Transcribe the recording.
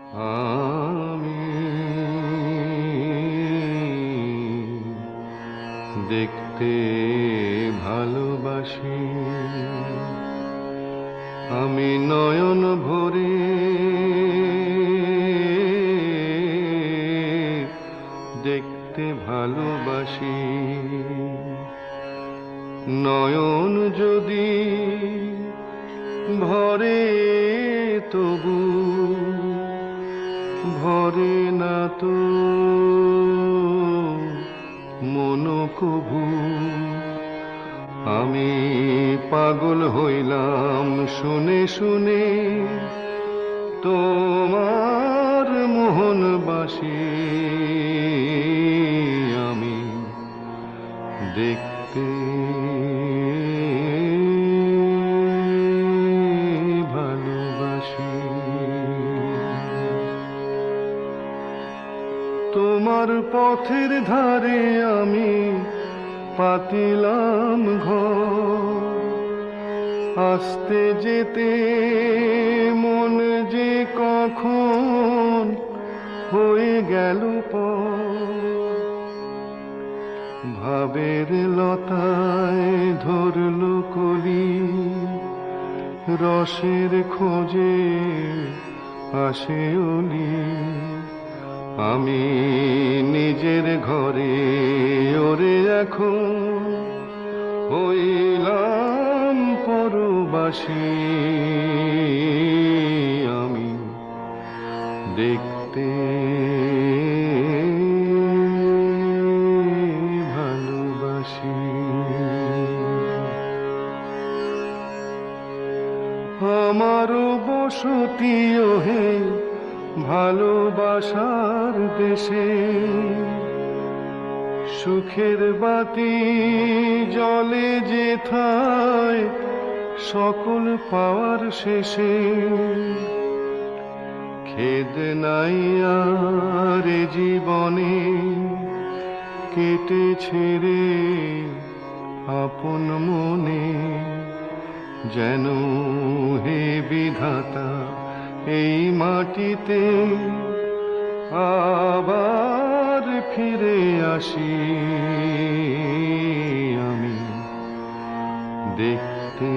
আমি দেখতে ভালোবাসি, আমি নয়ন ভরে দেখতে ভালোবাসি। নয়ন যদি ভরে তবু ভরে না তো মন কভু। আমি পাগল হইলাম শুনে শুনে তোমার মোহন বাসি। আমি দেখতে ভালোবাসি। তোমার পথের ধারে আমি পাতিলাম ঘর, আসতে যেতে মন যে কখন হয়ে গেল পর। ভাবের লতায় ধরল কলি, রসের খোঁজে আসে অলি। আমি নিজের ঘরে ওরে এখন হইলাম পরবাসী। আমি দেখতে ভালোবাসি। আমারও বসতি ওহে ভালোবাসার দেশে, সুখের বাতি জলে যেথায় সকল পাওয়ার শেষে। খেদ নাই আর জীবনে কেটে ছেড়ে আপন মনে, যেন হে বিধাতা এই মাটিতে আবার ফিরে আসি। আমি দেখতে